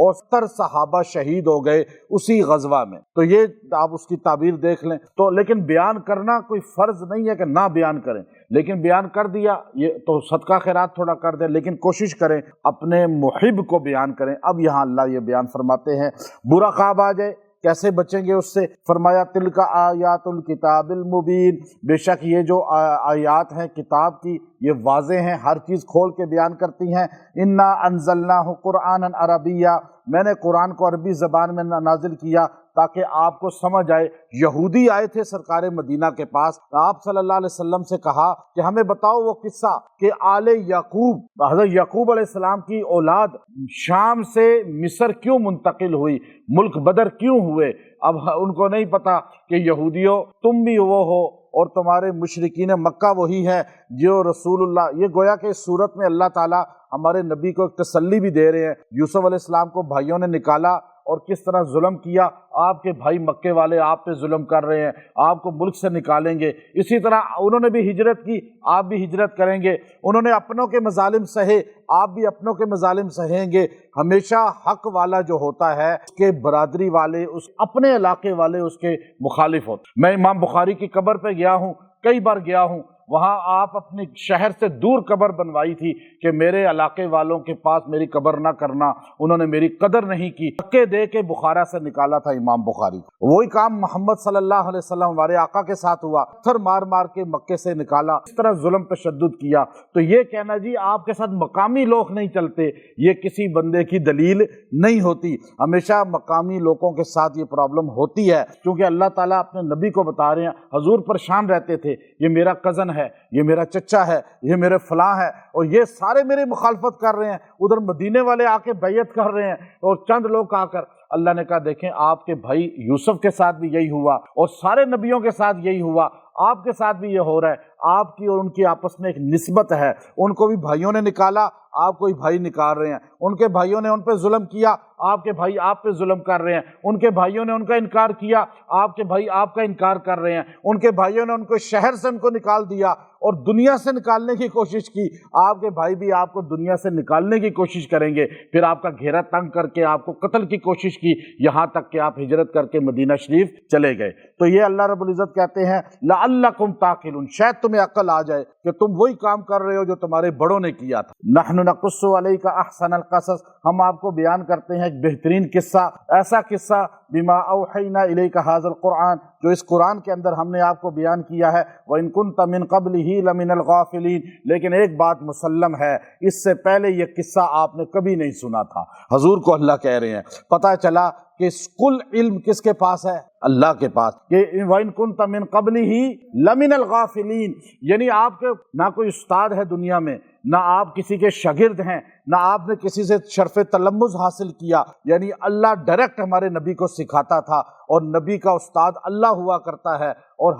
اور 70 صحابہ شہید ہو گئے اسی غزوہ میں۔ تو یہ آپ اس کی تعبیر دیکھ لیں۔ تو لیکن بیان کرنا کوئی فرض نہیں ہے کہ نہ بیان کریں، لیکن بیان کر دیا یہ تو صدقہ خیرات تھوڑا کر دیں، لیکن کوشش کریں اپنے محب کو بیان کریں۔ اب یہاں اللہ یہ بیان فرماتے ہیں برا خواب آ جائے کیسے بچیں گے اس سے؟ فرمایا تلک آیات الکتاب المبین، بے شک یہ جو آیات ہیں کتاب کی یہ واضح ہیں، ہر چیز کھول کے بیان کرتی ہیں۔ انا انزلناہ قرآنا عربیا، میں نے قرآن کو عربی زبان میں نازل کیا تاکہ آپ کو سمجھ آئے۔ یہودی آئے تھے سرکار مدینہ کے پاس، آپ صلی اللہ علیہ وسلم سے کہا کہ ہمیں بتاؤ وہ قصہ کہ آل یعقوب، حضرت یعقوب علیہ السلام کی اولاد شام سے مصر کیوں منتقل ہوئی، ملک بدر کیوں ہوئے؟ اب ان کو نہیں پتا کہ یہودیوں تم بھی وہ ہو اور تمہارے مشرکین مکہ وہی ہے جو رسول اللہ، یہ گویا کہ اس صورت میں اللہ تعالیٰ ہمارے نبی کو ایک تسلی بھی دے رہے ہیں۔ یوسف علیہ السلام کو بھائیوں نے نکالا اور کس طرح ظلم کیا، آپ کے بھائی مکے والے آپ پہ ظلم کر رہے ہیں، آپ کو ملک سے نکالیں گے۔ اسی طرح انہوں نے بھی ہجرت کی، آپ بھی ہجرت کریں گے۔ انہوں نے اپنوں کے مظالم سہے، آپ بھی اپنوں کے مظالم سہیں گے۔ ہمیشہ حق والا جو ہوتا ہے اس کے برادری والے، اس اپنے علاقے والے اس کے مخالف ہوتے۔ میں امام بخاری کی قبر پہ گیا ہوں، کئی بار گیا ہوں، وہاں آپ اپنی شہر سے دور قبر بنوائی تھی کہ میرے علاقے والوں کے پاس میری قبر نہ کرنا، انہوں نے میری قدر نہیں کی، دھکے دے کے بخارا سے نکالا تھا امام بخاری۔ وہی کام محمد صلی اللہ علیہ وسلم ہمارے آقا کے ساتھ ہوا، پتھر مار مار کے مکے سے نکالا، اس طرح ظلم تشدد کیا۔ تو یہ کہنا جی آپ کے ساتھ مقامی لوگ نہیں چلتے، یہ کسی بندے کی دلیل نہیں ہوتی۔ ہمیشہ مقامی لوگوں کے ساتھ یہ پرابلم ہوتی ہے، کیونکہ اللہ تعالیٰ اپنے نبی کو بتا رہے ہیں، حضور پریشان رہتے تھے، یہ میرا کزن ہے، یہ میرا چچا ہے، یہ میرے فلاں ہے، اور یہ سارے میرے مخالفت کر رہے ہیں، ادھر مدینے والے آ کے بیعت کر رہے ہیں، اور چند لوگ آ کر۔ اللہ نے کہا دیکھیں آپ کے بھائی یوسف کے ساتھ بھی یہی ہوا اور سارے نبیوں کے ساتھ یہی ہوا، آپ کے ساتھ بھی یہ ہو رہا ہے۔ آپ کی اور ان کی آپس میں ایک نسبت ہے، ان کو بھی بھائیوں نے نکالا، آپ کو ہی بھائی نکال رہے ہیں، ان کے بھائیوں نے ان پہ ظلم کیا، آپ کے بھائی آپ پہ ظلم کر رہے ہیں، ان کے بھائیوں نے ان کا انکار کیا، آپ کے بھائی آپ کا انکار کر رہے ہیں، ان کے بھائیوں نے ان کو شہر سے ان کو نکال دیا اور دنیا سے نکالنے کی کوشش کی، آپ کے بھائی بھی آپ کو دنیا سے نکالنے کی کوشش کریں گے، پھر آپ کا گھیرا تنگ کر کے آپ کو قتل کی کوشش کی، یہاں تک کہ آپ ہجرت کر کے مدینہ شریف چلے گئے۔ تو یہ اللہ رب العزت کہتے ہیں لعلکم تعقلون، شاید تمہیں عقل آ جائے کہ تم وہی کام کر رہے ہو جو تمہارے بڑوں نے کیا تھا۔ نحن نقص علیک احسن القصص، ہم آپ کو بیان کرتے ہیں ایک بہترین قصہ، ایسا قصہ بما اوحینا الیک ھذا القرآن، جو اس قرآن کے اندر ہم نے آپ کو بیان کیا ہے۔ وَإِن كُنتَ مِن قَبْلِهِ لَمِنَ الْغَافِلِينَ، لیکن ایک بات مسلم ہے، اس سے پہلے یہ قصہ آپ نے کبھی نہیں سنا تھا۔ حضور کو اللہ کہہ رہے ہیں، پتہ چلا کہ کل علم کس کے پاس ہے؟ اللہ کے پاس، کہ وَإِن كُنتَ مِن قَبْلِهِ لَمِنَ الْغَافِلِينَ، یعنی آپ کے نہ کوئی استاد ہے دنیا میں، نہ آپ کسی کے شاگرد ہیں، نہ آپ نے کسی سے شرف تلمذ حاصل کیا، یعنی اللہ ڈائریکٹ ہمارے نبی کو سکھاتا تھا، اور نبی کا استاد اللہ ہوا کرتا ہے، اور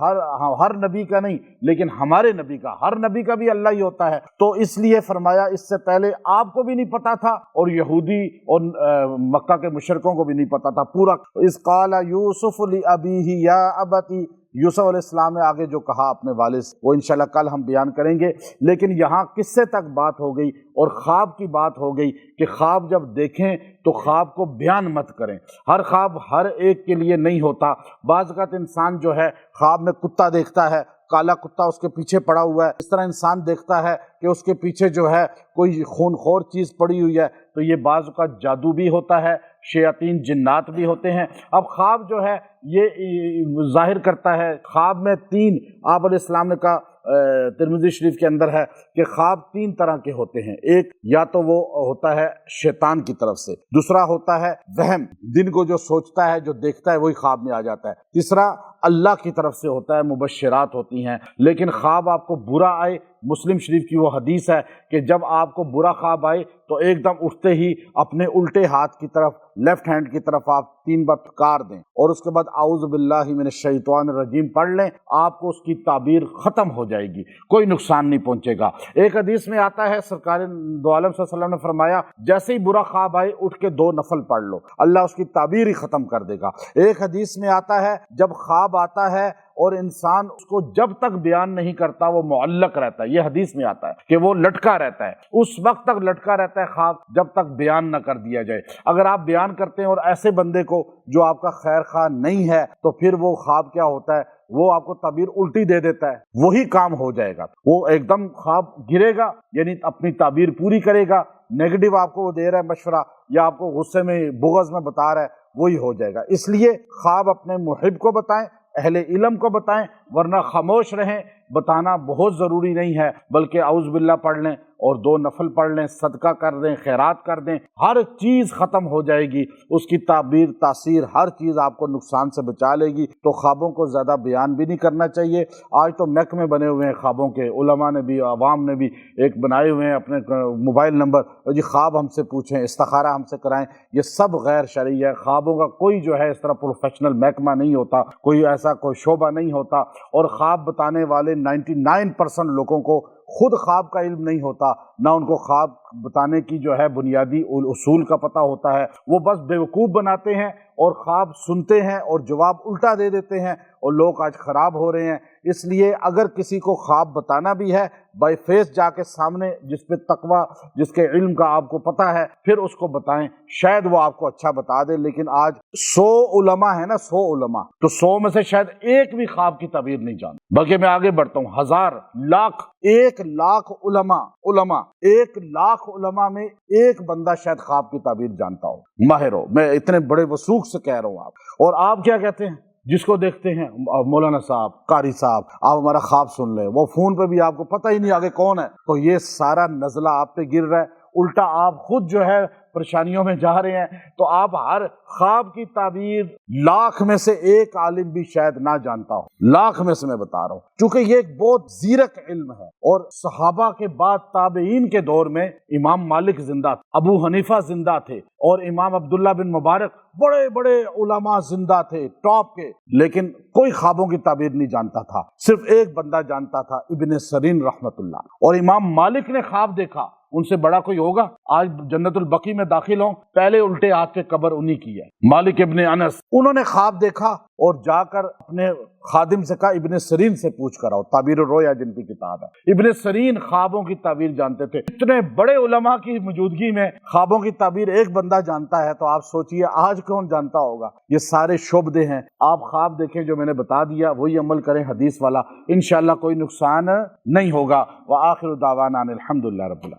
ہر نبی کا نہیں لیکن ہمارے نبی کا، ہر نبی کا بھی اللہ ہی ہوتا ہے۔ تو اس لیے فرمایا اس سے پہلے آپ کو بھی نہیں پتا تھا اور یہودی اور مکہ کے مشرکوں کو بھی نہیں پتا تھا پورا۔ اذ قال یوسف لأبیہ یا ابتی، یوسف علیہ السلام نے آگے جو کہا اپنے والد سے وہ انشاءاللہ کل ہم بیان کریں گے، لیکن یہاں قصے تک بات ہو گئی اور خواب کی بات ہو گئی کہ خواب جب دیکھیں تو خواب کو بیان مت کریں۔ ہر خواب ہر ایک کے لیے نہیں ہوتا، بعض اوقات انسان جو ہے خواب میں کتا دیکھتا ہے، کالا کتا اس کے پیچھے پڑا ہوا ہے، اس طرح انسان دیکھتا ہے کہ اس کے پیچھے جو ہے کوئی خون خور چیز پڑی ہوئی ہے، تو یہ بعض اوقات جادو بھی ہوتا ہے، شیاطین جنات بھی ہوتے ہیں۔ اب خواب جو ہے یہ ظاہر کرتا ہے، خواب میں تین، آپ علیہ السلام نے کہا ترمذی شریف کے اندر ہے کہ خواب تین طرح کے ہوتے ہیں، ایک یا تو وہ ہوتا ہے شیطان کی طرف سے، دوسرا ہوتا ہے وہم، دن کو جو سوچتا ہے جو دیکھتا ہے وہی خواب میں آ جاتا ہے، تیسرا اللہ کی طرف سے ہوتا ہے، مبشرات ہوتی ہیں۔ لیکن خواب آپ کو برا آئے، مسلم شریف کی وہ حدیث ہے کہ جب آپ کو برا خواب آئے تو ایک دم اٹھتے ہی اپنے الٹے ہاتھ کی طرف، لیفٹ ہینڈ کی طرف آپ 3 بار پھکار دیں اور اس کے بعد اعوذ باللہ من الشیطان الرجیم پڑھ لیں، آپ کو اس کی تعبیر ختم ہو جائے گی، کوئی نقصان نہیں پہنچے گا۔ ایک حدیث میں آتا ہے سرکار دو عالم صلی اللہ علیہ وسلم نے فرمایا جیسے ہی برا خواب آئے اٹھ کے 2 نفل پڑھ لو، اللہ اس کی تعبیر ہی ختم کر دے گا۔ ایک حدیث میں آتا ہے جب خواب آتا ہے اور انسان اس کو جب تک بیان نہیں کرتا وہ معلق رہتا ہے. یہ حدیث میں آتا ہے کہ وہ لٹکا رہتا ہے، اس وقت تک لٹکا رہتا ہے خواب جب تک بیان نہ کر دیا جائے. اگر آپ بیان کرتے ہیں اور ایسے بندے کو جو آپ کا خیر خواہ نہیں ہے تو پھر وہ خواب کیا ہوتا ہے، وہ آپ کو تعبیر الٹی دے دیتا ہے، وہی کام ہو جائے گا. وہ ایک دم خواب گرے گا، یعنی اپنی تعبیر پوری کرے گا، نیگیٹو آپ کو وہ دے رہا ہے مشورہ یا آپ کو غصے میں بغض میں بتا رہا ہے، وہی ہو جائے گا. اس لیے خواب اپنے محب کو بتائیں، اہل علم کو بتائیں، ورنہ خاموش رہیں. بتانا بہت ضروری نہیں ہے، بلکہ اعوذ باللہ پڑھ لیں اور 2 نفل پڑھ لیں، صدقہ کر دیں، خیرات کر دیں، ہر چیز ختم ہو جائے گی. اس کی تعبیر، تاثیر، ہر چیز آپ کو نقصان سے بچا لے گی. تو خوابوں کو زیادہ بیان بھی نہیں کرنا چاہیے. آج تو محکمے بنے ہوئے ہیں خوابوں کے، علماء نے بھی، عوام نے بھی ایک بنائے ہوئے ہیں اپنے موبائل نمبر، جی خواب ہم سے پوچھیں، استخارہ ہم سے کرائیں. یہ سب غیر شرعی ہے. خوابوں کا کوئی جو ہے اس طرح پروفیشنل محکمہ نہیں ہوتا، کوئی ایسا کوئی شعبہ نہیں ہوتا. اور خواب بتانے والے 99% لوگوں کو خود خواب کا علم نہیں ہوتا، نہ ان کو خواب بتانے کی جو ہے بنیادی اصول کا پتہ ہوتا ہے. وہ بس بیوقوف بناتے ہیں اور خواب سنتے ہیں اور جواب الٹا دے دیتے ہیں، اور لوگ آج خراب ہو رہے ہیں. اس لیے اگر کسی کو خواب بتانا بھی ہے، بائی فیس جا کے سامنے، جس پہ تقویٰ، جس کے علم کا آپ کو پتہ ہے، پھر اس کو بتائیں، شاید وہ آپ کو اچھا بتا دے. لیکن آج 100 علماء ہیں نا، 100 علماء، تو 100 میں سے شاید ایک بھی خواب کی تعبیر نہیں جانتا. بلکہ میں آگے بڑھتا ہوں، 1000 لاکھ 1 لاکھ علماء 1 لاکھ علماء میں ایک بندہ شاید خواب کی تعبیر جانتا ہو، ماہر ہو. میں اتنے بڑے وثوق سے کہہ رہا ہوں آپ. اور آپ کیا کہتے ہیں جس کو دیکھتے ہیں، مولانا صاحب، قاری صاحب، آپ ہمارا خواب سن لیں، وہ فون پہ بھی آپ کو پتہ ہی نہیں آگے کون ہے. تو یہ سارا نزلہ آپ پہ گر رہا ہے. الٹا آپ خود جو ہے پریشانیوں میں جا رہے ہیں. تو آپ ہر خواب کی تعبیر لاکھ میں سے ایک عالم بھی شاید نہ جانتا ہو، لاکھ میں سے میں بتا رہا ہوں، کیونکہ یہ ایک بہت زیرک علم ہے. اور صحابہ کے بعد تابعین کے دور میں امام مالک زندہ تھے، ابو حنیفہ زندہ تھے، اور امام عبداللہ بن مبارک، بڑے بڑے علماء زندہ تھے ٹاپ کے. لیکن کوئی خوابوں کی تعبیر نہیں جانتا تھا. صرف ایک بندہ جانتا تھا، ابن سیرین رحمت اللہ. اور امام مالک نے خواب دیکھا، ان سے بڑا کوئی ہوگا؟ آج جنت البقیع میں داخل ہوں، پہلے الٹے ہاتھ پہ قبر انہی کی ہے، مالک ابن انس. انہوں نے خواب دیکھا اور جا کر اپنے خادم سے کہا ابن سیرین سے پوچھ کر آؤ، تعبیر الرؤیا جن کی کتاب ہے. ابن سیرین خوابوں کی تعبیر جانتے تھے. اتنے بڑے علماء کی موجودگی میں خوابوں کی تعبیر ایک بندہ جانتا ہے، تو آپ سوچئے آج کون جانتا ہوگا. یہ سارے شبہے ہیں. آپ خواب دیکھیں، جو میں نے بتا دیا وہی عمل کریں حدیث والا، انشاءاللہ کوئی نقصان نہیں ہوگا. وآخر دعوانا ان الحمدللہ رب العالمین.